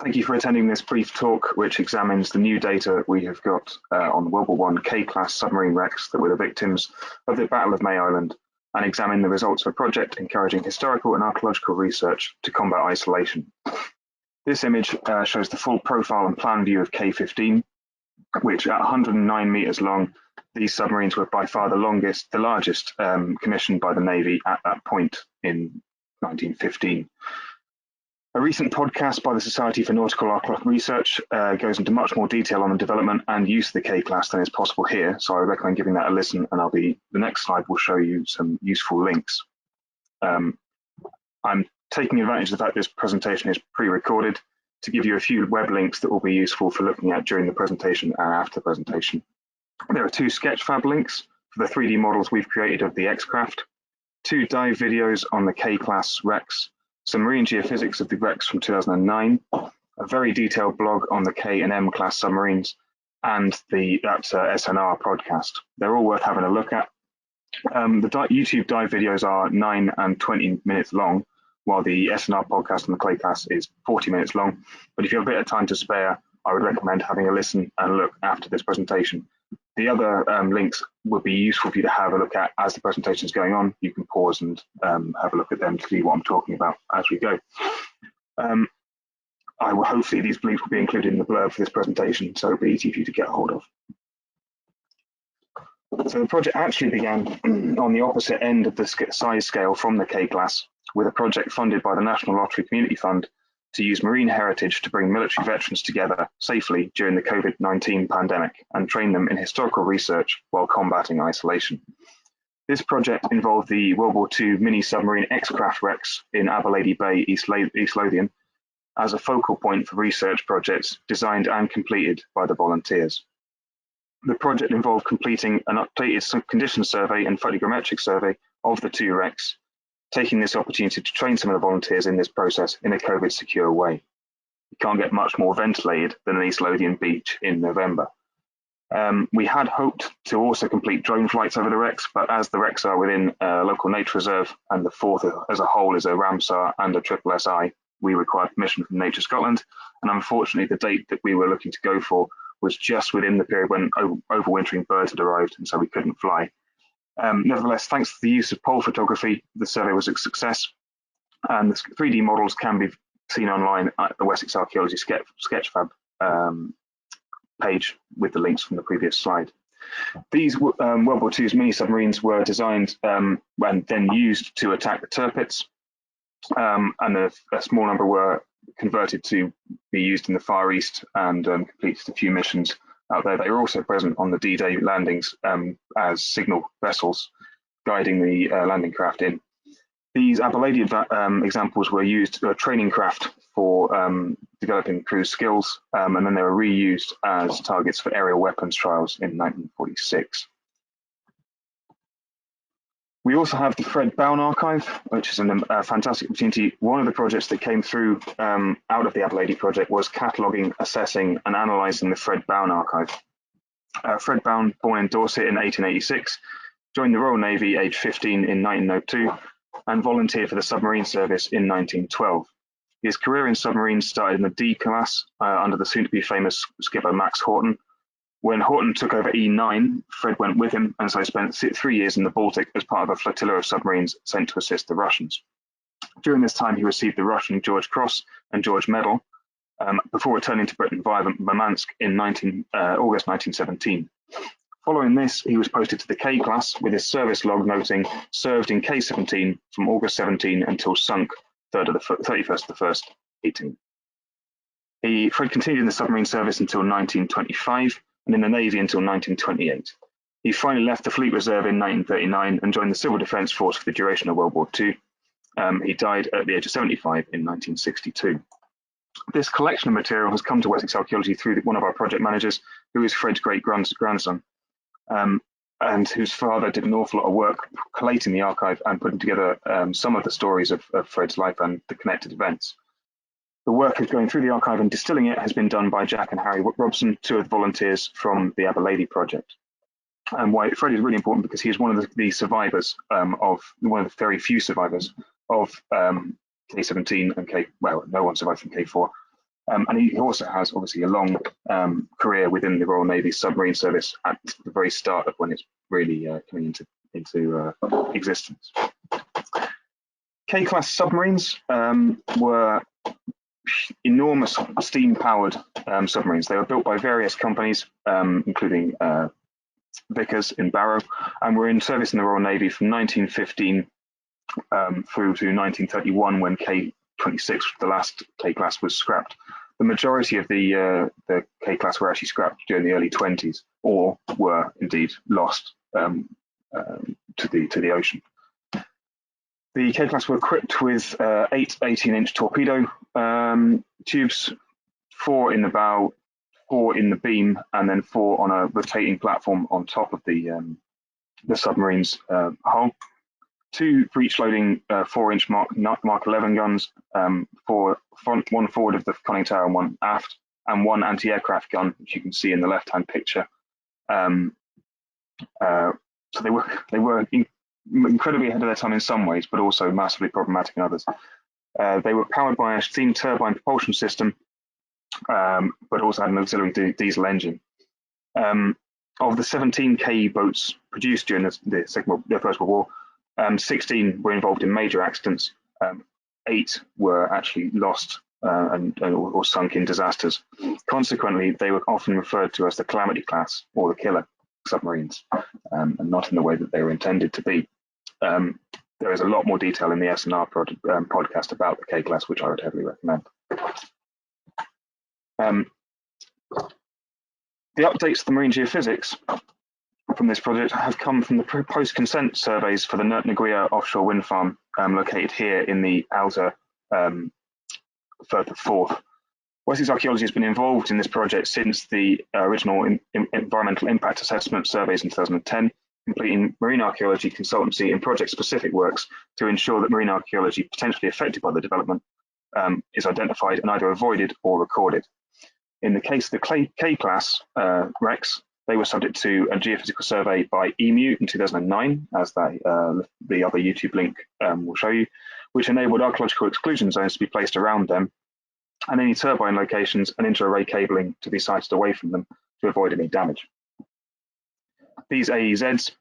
Thank you for attending this brief talk, which examines the new data we have got on the World War I K-class submarine wrecks that were the victims of the Battle of May Island, and examine the results of a project encouraging historical and archaeological research to combat isolation. This image shows the full profile and plan view of K-15, which at 109 meters long, these submarines were by far the largest commissioned by the Navy at that point in 1915. A recent podcast by the Society for Nautical Archaeological Research goes into much more detail on the development and use of the K-class than is possible here, so I recommend giving that a listen, and the next slide will show you some useful links. I'm taking advantage of the fact this presentation is pre-recorded to give you a few web links that will be useful for looking at during the presentation and after the presentation. There are two Sketchfab links for the 3D models we've created of the X-Craft, two dive videos on the K-class wrecks, some marine geophysics of the wrecks from 2009, a very detailed blog on the K and M class submarines, and that SNR podcast. They're all worth having a look at. The YouTube dive videos are 9 and 20 minutes long, while the SNR podcast on the K class is 40 minutes long. But if you have a bit of time to spare, I would recommend having a listen and look after this presentation. The other links would be useful for you to have a look at as the presentation is going on. You can pause and have a look at them to see what I'm talking about as we go. Hopefully these links will be included in the blurb for this presentation, so it'll be easy for you to get hold of. So the project actually began on the opposite end of the size scale from the K-class, with a project funded by the National Lottery Community Fund to use marine heritage to bring military veterans together safely during the COVID-19 pandemic and train them in historical research while combating isolation. This project involved the World War II mini-submarine X-Craft wrecks in Aberlady Bay, East Lothian, as a focal point for research projects designed and completed by the volunteers. The project involved completing an updated condition survey and photogrammetric survey of the two wrecks, taking this opportunity to train some of the volunteers in this process in a COVID secure way. You can't get much more ventilated than an East Lothian beach in November. We had hoped to also complete drone flights over the wrecks, but as the wrecks are within a local nature reserve and the Forth as a whole is a Ramsar and a SSSI, we required permission from Nature Scotland, and unfortunately the date that we were looking to go for was just within the period when overwintering birds had arrived, and so we couldn't fly. Nevertheless, thanks to the use of pole photography, the survey was a success, and the 3D models can be seen online at the Wessex Archaeology Sketchfab page with the links from the previous slide. These World War II's mini-submarines were designed and then used to attack the Tirpitz, and a small number were converted to be used in the Far East and completed a few missions out there. They were also present on the D-Day landings as signal vessels guiding the landing craft in. These Aberlady examples were used as a training craft for developing crew skills, and then they were reused as targets for aerial weapons trials in 1946. We also have the Fred Bown archive, which is a fantastic opportunity. One of the projects that came through out of the Aberlady project was cataloguing, assessing and analysing the Fred Bown archive. Fred Bown, born in Dorset in 1886, joined the Royal Navy aged 15 in 1902 and volunteered for the submarine service in 1912. His career in submarines started in the D class under the soon-to-be famous skipper Max Horton. When Horton took over E9, Fred went with him, and so spent 3 years in the Baltic as part of a flotilla of submarines sent to assist the Russians. During this time, he received the Russian George Cross and George Medal before returning to Britain via Murmansk in August 1917. Following this, he was posted to the K class with his service log noting served in K-17 from August 17 until sunk 31st of the 1st, 18. Fred continued in the submarine service until 1925. And in the Navy until 1928. He finally left the Fleet Reserve in 1939 and joined the Civil Defence Force for the duration of World War II. He died at the age of 75 in 1962. This collection of material has come to Wessex Archaeology through one of our project managers, who is Fred's great-grandson, and whose father did an awful lot of work collating the archive and putting together some of the stories of Fred's life and the connected events. The work of going through the archive and distilling it has been done by Jack and Harry Robson, two of the volunteers from the Aberlady project. And why Fred is really important because he is one of the survivors one of the very few survivors of K-17 and no one survived from K4. And he also has obviously a long career within the Royal Navy Submarine Service at the very start of when it's really coming into existence. K-class submarines were enormous steam-powered submarines. They were built by various companies, including Vickers in Barrow, and were in service in the Royal Navy from 1915 through to 1931, when K-26, the last K-class, was scrapped. The majority of the K-class were actually scrapped during the early 20s, or were indeed lost to the ocean. The K-class were equipped with 8 18-inch torpedo tubes, 4 in the bow, 4 in the beam, and then 4 on a rotating platform on top of the submarine's hull. 2 breech-loading 4-inch Mark 11 guns, 1 forward of the conning tower and 1 aft, and 1 anti-aircraft gun, which you can see in the left-hand picture. So they were incredibly ahead of their time in some ways, but also massively problematic in others. They were powered by a steam turbine propulsion system, but also had an auxiliary diesel engine. Of the 17 KE boats produced during the First World War, 16 were involved in major accidents. 8 were actually lost or sunk in disasters. Consequently, they were often referred to as the calamity class or the killer submarines, and not in the way that they were intended to be. There is a lot more detail in the S&R podcast about the K-class, which I would heavily recommend. The updates to the marine geophysics from this project have come from the post-consent surveys for the NnGOWL offshore wind farm located here in the outer Firth of Forth. Wessex Archaeology has been involved in this project since the original environmental impact assessment surveys in 2010, completing marine archaeology consultancy and project-specific works to ensure that marine archaeology potentially affected by the development is identified and either avoided or recorded. In the case of the K-class wrecks, they were subject to a geophysical survey by EMU in 2009, as the other YouTube link will show you, which enabled archaeological exclusion zones to be placed around them, and any turbine locations and inter-array cabling to be sited away from them to avoid any damage. These AEZs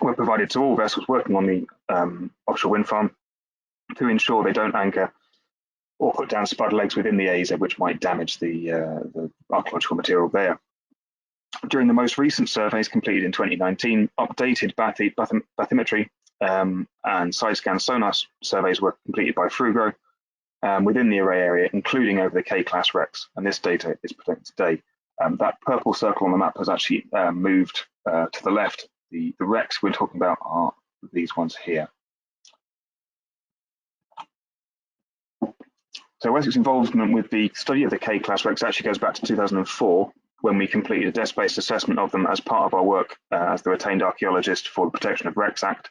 were provided to all vessels working on the offshore wind farm to ensure they don't anchor or put down spud legs within the AEZ, which might damage the archaeological material there. During the most recent surveys completed in 2019, updated bathymetry and side-scan sonar surveys were completed by Frugro within the array area, including over the K-class wrecks, and this data is presented today. That purple circle on the map has actually moved to the left. The wrecks we're talking about are these ones here. So Wessex involvement with the study of the K-class wrecks actually goes back to 2004, when we completed a desk-based assessment of them as part of our work as the retained archaeologist for the Protection of Wrecks Act.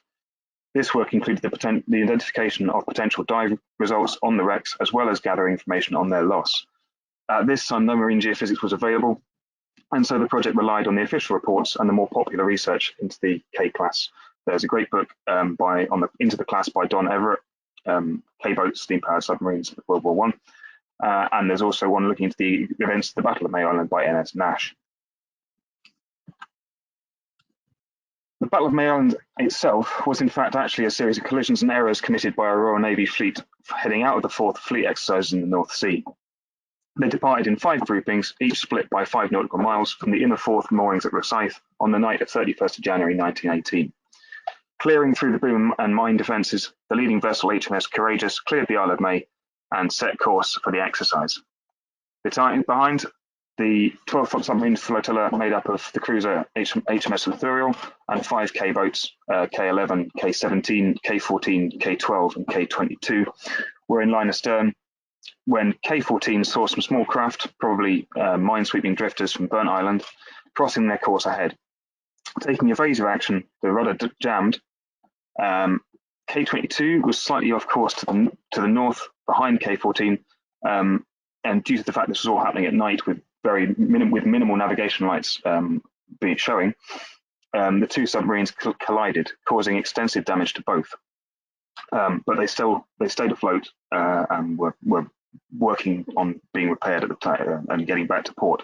This work included the identification of potential dive results on the wrecks, as well as gathering information on their loss. At this time, no marine geophysics was available, and so the project relied on the official reports and the more popular research into the K-class. There's a great book Into the Class by Don Everett, K-boats, steam-powered submarines of World War I. And there's also one looking into the events of the Battle of May Island by NS Nash. The Battle of May Island itself was in fact actually a series of collisions and errors committed by a Royal Navy fleet heading out of the 4th Fleet exercise in the North Sea. They departed in 5 groupings, each split by 5 nautical miles from the inner Forth moorings at Rosyth on the night of 31st of January 1918. Clearing through the boom and mine defences, the leading vessel HMS Courageous cleared the Isle of May and set course for the exercise. Behind, the 12-foot submarine flotilla made up of the cruiser HMS Ithuriel and 5 K-boats, K11, K17, K14, K12 and K22 were in line astern when K14 saw some small craft, probably mine-sweeping drifters from Burnt Island, crossing their course ahead. Taking evasive action, the rudder jammed. K22 was slightly off course to the north behind K14, and due to the fact this was all happening at night with minimal navigation lights showing, the 2 submarines collided, causing extensive damage to both. But they stayed afloat and were working on being repaired at the time and getting back to port.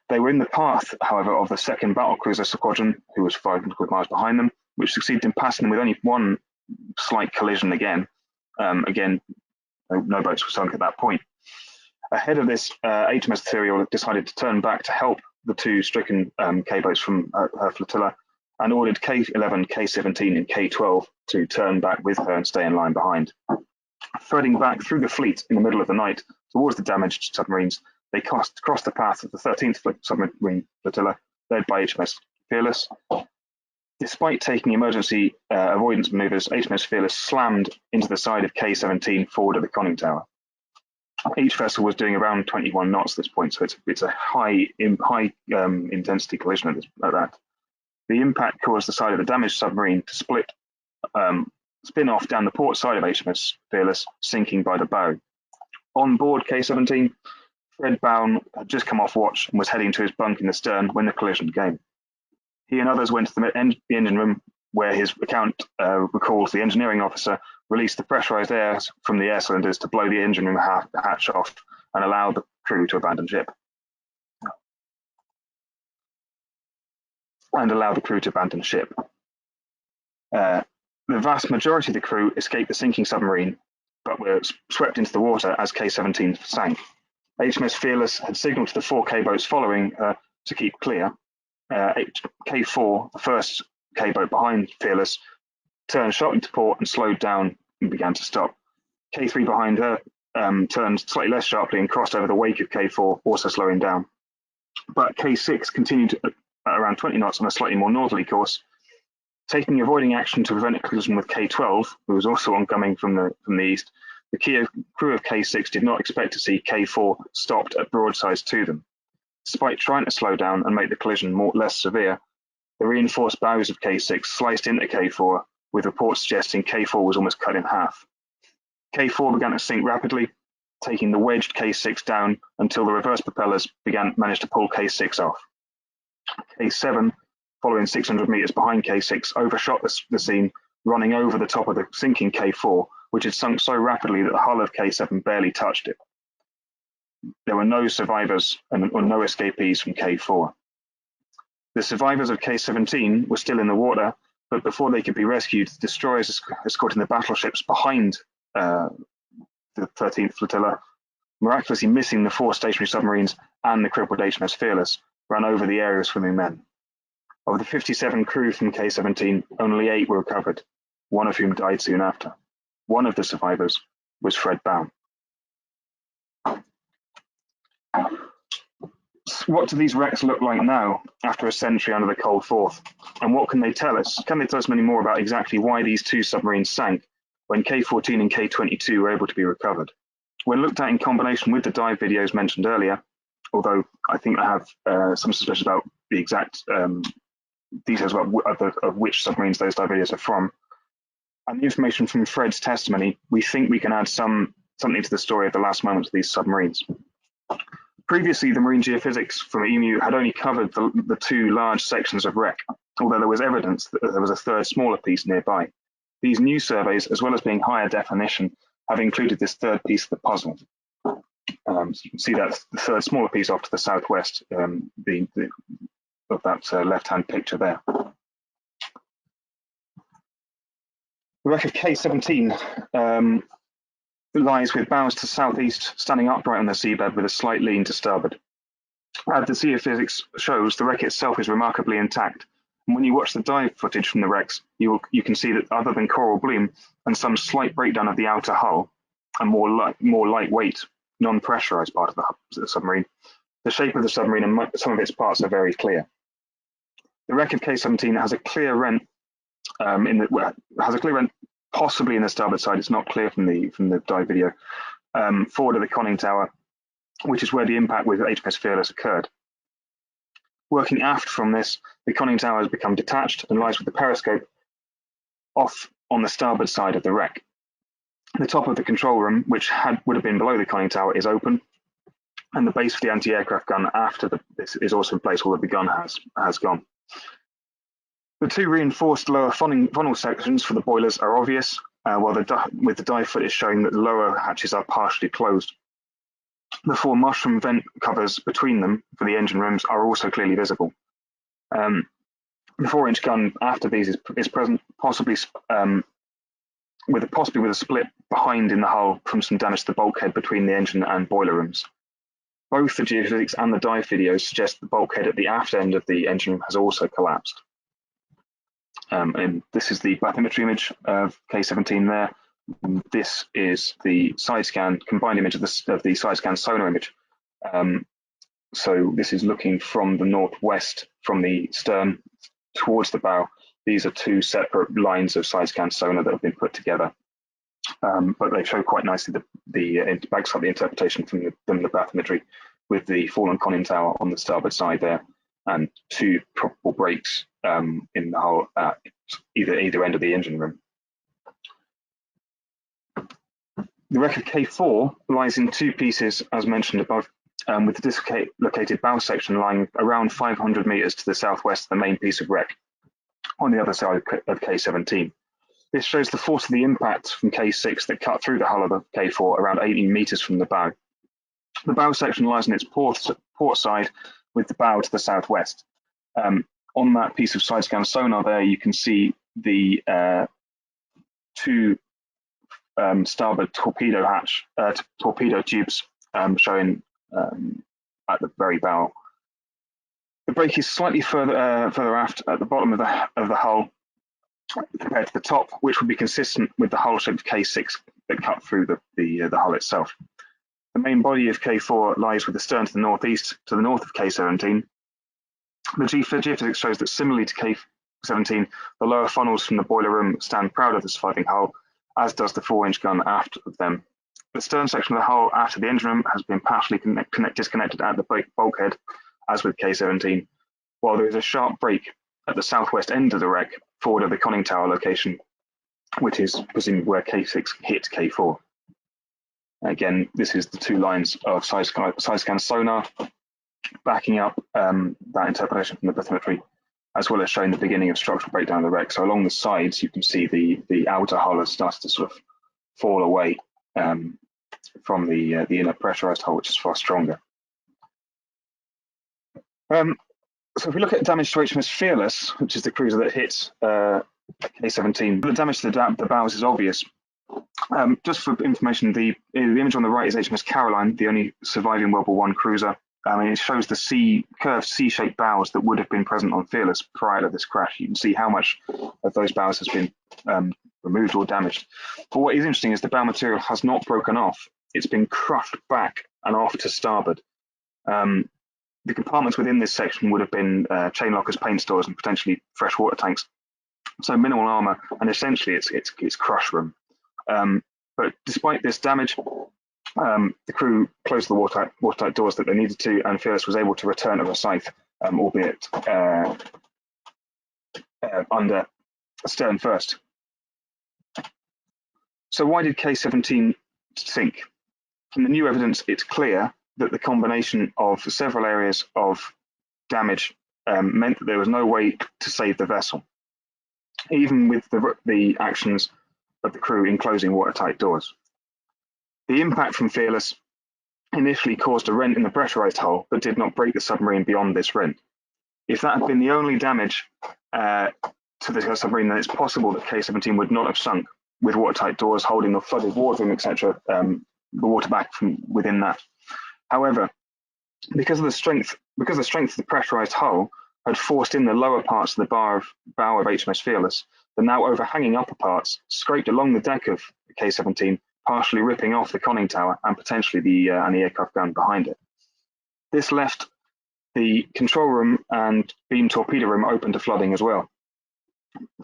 They were in the path, however, of the second battlecruiser squadron, who was 500 miles behind them, which succeeded in passing them with only one slight collision again. No boats were sunk at that point. Ahead of this, HMS Fearless decided to turn back to help the two stricken K-boats from her flotilla, and ordered K11, K17, and K12 to turn back with her and stay in line behind. Threading back through the fleet in the middle of the night towards the damaged submarines, they crossed the path of the 13th submarine flotilla, led by HMS Fearless. Despite taking emergency avoidance maneuvers, HMS Fearless slammed into the side of K17 forward of the conning tower. Each vessel was doing around 21 knots at this point, so it's a high intensity collision at that. The impact caused the side of the damaged submarine to spin off down the port side of HMS Fearless, sinking by the bow. On board K17, Fred Bown had just come off watch and was heading to his bunk in the stern when the collision came. He and others went to the engine room, where his account recalls the engineering officer released the pressurized air from the air cylinders to blow the engine room hatch off and allow the crew to abandon ship. The vast majority of the crew escaped the sinking submarine, but were swept into the water as K-17 sank. HMS Fearless had signalled to the 4 K-boats following to keep clear. K4, the first K-boat behind Fearless, turned sharply to port and slowed down and began to stop. K3 behind her turned slightly less sharply and crossed over the wake of K4, also slowing down. But K6 continued at around 20 knots on a slightly more northerly course, taking avoiding action to prevent a collision with K12, who was also oncoming from the east. The crew of K6 did not expect to see K4 stopped at broadsides to them. Despite trying to slow down and make the collision less severe, the reinforced bows of K6 sliced into K4, with reports suggesting K4 was almost cut in half. K4 began to sink rapidly, taking the wedged K6 down until the reverse propellers managed to pull K6 off. K7, following 600 meters behind K6, overshot the scene, running over the top of the sinking K4, which had sunk so rapidly that the hull of K7 barely touched it. There were no survivors or no escapees from K4. The survivors of K17 were still in the water, but before they could be rescued, the destroyers escorting the battleships behind the 13th flotilla, miraculously missing the 4 stationary submarines and the crippled HMS Fearless, ran over the area of swimming men. Of the 57 crew from K17, only 8 were recovered, one of whom died soon after. One of the survivors was Fred Bown. What do these wrecks look like now, after a century under the Cold Forth? And what can they tell us? Can they tell us many more about exactly why these 2 submarines sank when K14 and K22 were able to be recovered? When looked at in combination with the dive videos mentioned earlier, although I think I have some suspicions about the exact details of which submarines those dive videos are from, and the information from Fred's testimony, we think we can add something to the story of the last moments of these submarines. Previously, the marine geophysics from EMU had only covered the 2 large sections of wreck, although there was evidence that there was a third smaller piece nearby. These new surveys, as well as being higher definition, have included this third piece of the puzzle. So you can see that's the third smaller piece off to the southwest of that left-hand picture there. The wreck of K17 lies with bows to southeast, standing upright on the seabed with a slight lean to starboard. As the geophysics shows, the wreck itself is remarkably intact. And when you watch the dive footage from the wrecks, you can see that other than coral bloom and some slight breakdown of the outer hull, and more lightweight, non-pressurized part of the submarine, the shape of the submarine and some of its parts are very clear. The wreck of K17 has a clear rent possibly in the starboard side. It's not clear from the dive video, forward of the conning tower, which is where the impact with HMS Fearless occurred. Working aft from this, the conning tower has become detached and lies with the periscope off on the starboard side of the wreck. The top of the control room, which would have been below the conning tower, is open, and the base for the anti-aircraft gun after this is also in place, although the gun has gone. The 2 reinforced lower funnel sections for the boilers are obvious, while with the dive footage showing that the lower hatches are partially closed. The 4 mushroom vent covers between them for the engine rooms are also clearly visible. The 4-inch gun after these is present, possibly with a split behind in the hull from some damage to the bulkhead between the engine and boiler rooms. Both the geophysics and the dive videos suggest the bulkhead at the aft end of the engine room has also collapsed. And this is the bathymetry image of K17 there. This is the side scan, combined image of the side scan sonar image. So this is looking from the northwest, from the stern towards the bow. These are 2 separate lines of side scan sonar that have been put together. But they show quite nicely the backs up the interpretation from the bathymetry, with the fallen conning tower on the starboard side there, and 2 probable breaks in the hull at either end of the engine room. The wreck of K4 lies in 2 pieces, as mentioned above, with the dislocated bow section lying around 500 meters to the southwest of the main piece of wreck, on the other side of K17. This shows the force of the impact from K6 that cut through the hull of the K4 around 18 meters from the bow. The bow section lies on its port side, with the bow to the southwest. On that piece of side scan sonar there, you can see the 2 starboard torpedo tubes showing at the very bow. The break is slightly further aft at the bottom of the hull compared to the top, which would be consistent with the hull shape of K6 that cut through the hull itself. The main body of K4 lies with the stern to the northeast, to the north of K17. The geophysics shows that similarly to K17, the lower funnels from the boiler room stand proud of the surviving hull, as does the 4-inch gun aft of them. The stern section of the hull after the engine room has been partially disconnected at the bulkhead, as with K17, while there is a sharp break at the southwest end of the wreck, forward of the conning tower location, which is presumably where K6 hit K4. Again, this is the 2 lines of side scan sonar backing up that interpretation from the bathymetry, as well as showing the beginning of structural breakdown of the wreck. So along the sides, you can see the outer hull has started to sort of fall away from the inner pressurized hull, which is far stronger. So if we look at damage to HMS Fearless, which is the cruiser that hit K17, the damage to the bows is obvious. Just for information, the image on the right is HMS Caroline, the only surviving World War I cruiser. It shows the curved C-shaped bows that would have been present on Fearless prior to this crash. You can see how much of those bows has been removed or damaged. But what is interesting is the bow material has not broken off. It's been crushed back and off to starboard. The compartments within this section would have been chain lockers, paint stores, and potentially fresh water tanks. So minimal armor, and essentially it's crush room. But despite this damage, the crew closed the watertight doors that they needed to, and Fearless was able to return to Rosyth, albeit under stern first. So why did K17 sink? From the new evidence, it's clear that the combination of several areas of damage meant that there was no way to save the vessel, even with the actions of the crew in closing watertight doors. The impact from Fearless initially caused a rent in the pressurized hull, but did not break the submarine beyond this rent. If that had been the only damage to the submarine, then it's possible that K17 would not have sunk, with watertight doors holding the flooded wardroom, etc., the water back from within that. However, because the strength of the pressurized hull had forced in the lower parts of the bow of HMS Fearless, the now overhanging upper parts scraped along the deck of K17, partially ripping off the conning tower and potentially the aircraft gun behind it. This left the control room and beam torpedo room open to flooding as well.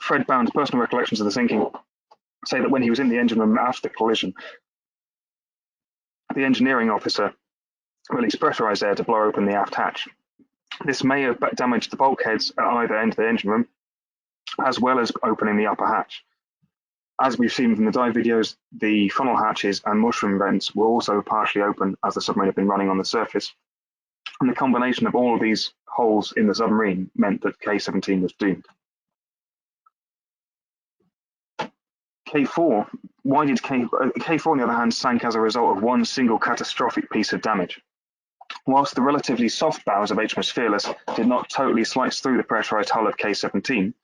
Fred Bown's personal recollections of the sinking say that when he was in the engine room after the collision, the engineering officer released pressurized air to blow open the aft hatch. This may have damaged the bulkheads at either end of the engine room, as well as opening the upper hatch. As we've seen from the dive videos, the funnel hatches and mushroom vents were also partially open as the submarine had been running on the surface. And the combination of all of these holes in the submarine meant that K17 was doomed. K4, why did K4 on the other hand sank as a result of one single catastrophic piece of damage. Whilst the relatively soft bows of HMS Fearless did not totally slice through the pressurised hull of K17,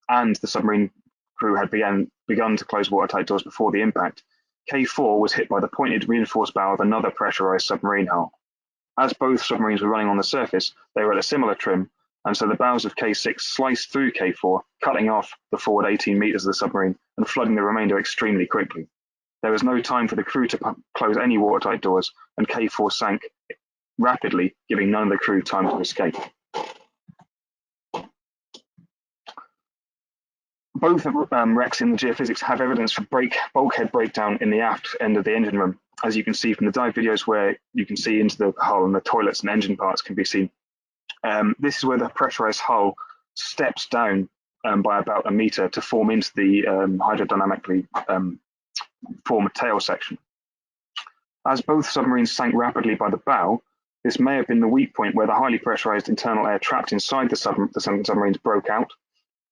and the submarine crew had begun to close watertight doors before the impact, K4 was hit by the pointed reinforced bow of another pressurised submarine hull. As both submarines were running on the surface, they were at a similar trim, and so the bows of K6 sliced through K4, cutting off the forward 18 metres of the submarine and flooding the remainder extremely quickly. There was no time for the crew to close any watertight doors, and K4 sank rapidly, giving none of the crew time to escape. Both wrecks in the geophysics have evidence for bulkhead breakdown in the aft end of the engine room, as you can see from the dive videos where you can see into the hull and the toilets and engine parts can be seen. This is where the pressurized hull steps down by about a meter to form into the hydrodynamically formed tail section. As both submarines sank rapidly by the bow, this may have been the weak point where the highly pressurized internal air trapped inside the submarines broke out.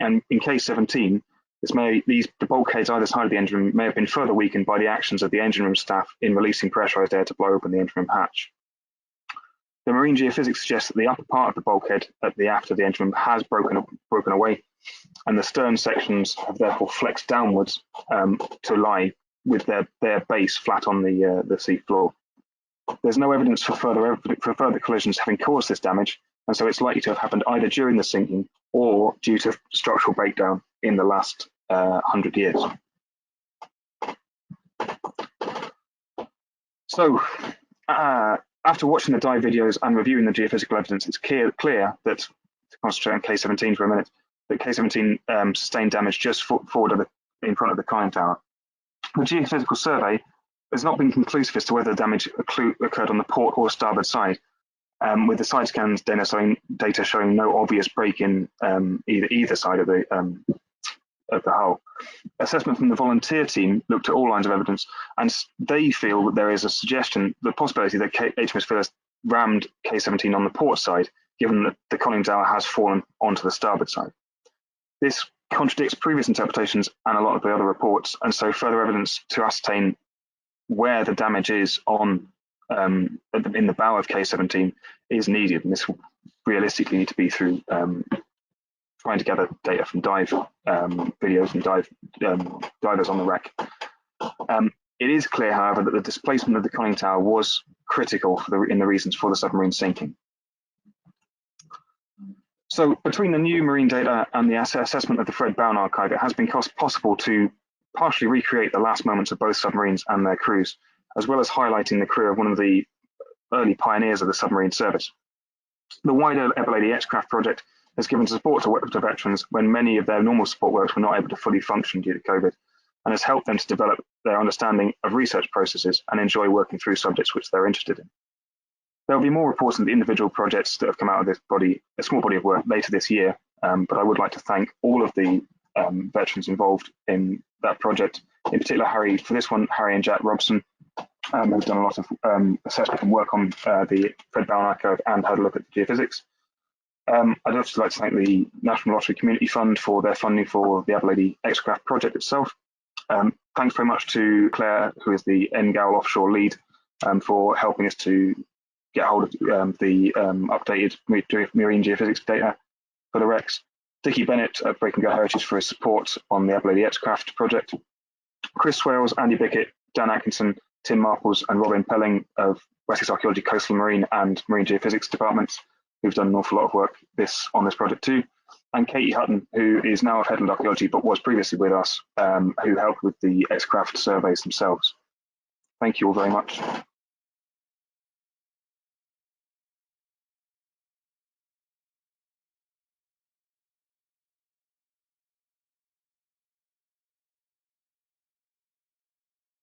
And in K17, the bulkheads either side of the engine room may have been further weakened by the actions of the engine room staff in releasing pressurized air to blow open the engine room hatch. The marine geophysics suggests that the upper part of the bulkhead at the aft of the engine room has broken away, and the stern sections have therefore flexed downwards to lie with their base flat on the sea floor. There's no evidence for further collisions having caused this damage, and so it's likely to have happened either during the sinking or due to structural breakdown in the last 100 years. So, after watching the dive videos and reviewing the geophysical evidence, it's clear that, to concentrate on K17 for a minute, that K17 sustained damage just forward in front of the conning tower. The geophysical survey has not been conclusive as to whether the damage occurred on the port or starboard side, with the side scans data showing no obvious break in either side of the hull. Assessment from the volunteer team looked at all lines of evidence, and they feel that there is the possibility that HMS Fearless rammed K17 on the port side, given that the conning tower has fallen onto the starboard side. This contradicts previous interpretations and a lot of the other reports, and so further evidence to ascertain where the damage is in the bow of K17 is needed, and this will realistically need to be through trying to gather data from dive videos and divers on the wreck. It is clear, however, that the displacement of the conning tower was critical in the reasons for the submarine sinking. So between the new marine data and the assessment of the Fred Bown archive, it has been possible to partially recreate the last moments of both submarines and their crews, as well as highlighting the crew of one of the early pioneers of the submarine service. The wider Aberlady X-Craft project has given support to veterans when many of their normal support works were not able to fully function due to COVID, and has helped them to develop their understanding of research processes and enjoy working through subjects which they're interested in. There will be more reports on the individual projects that have come out of this a small body of work later this year, but I would like to thank all of the veterans involved in that project, in particular Harry and Jack Robson, who've done a lot of assessment and work on the Fred Bown archive and had a look at the geophysics. I'd also like to thank the National Lottery Community Fund for their funding for the Aberlady X-Craft project itself. Thanks very much to Claire, who is the NnGOWL offshore lead, for helping us to get hold of the updated marine geophysics data for the wrecks. Dickie Bennett at Breaking Go Heritage for his support on the Aberlady X-Craft project. Chris Swales, Andy Bickett, Dan Atkinson, Tim Marples and Robin Pelling of Wessex Archaeology Coastal Marine and Marine Geophysics departments, who've done an awful lot of work on this project too. And Katie Hutton, who is now of Headland Archaeology but was previously with us, who helped with the X-Craft surveys themselves. Thank you all very much.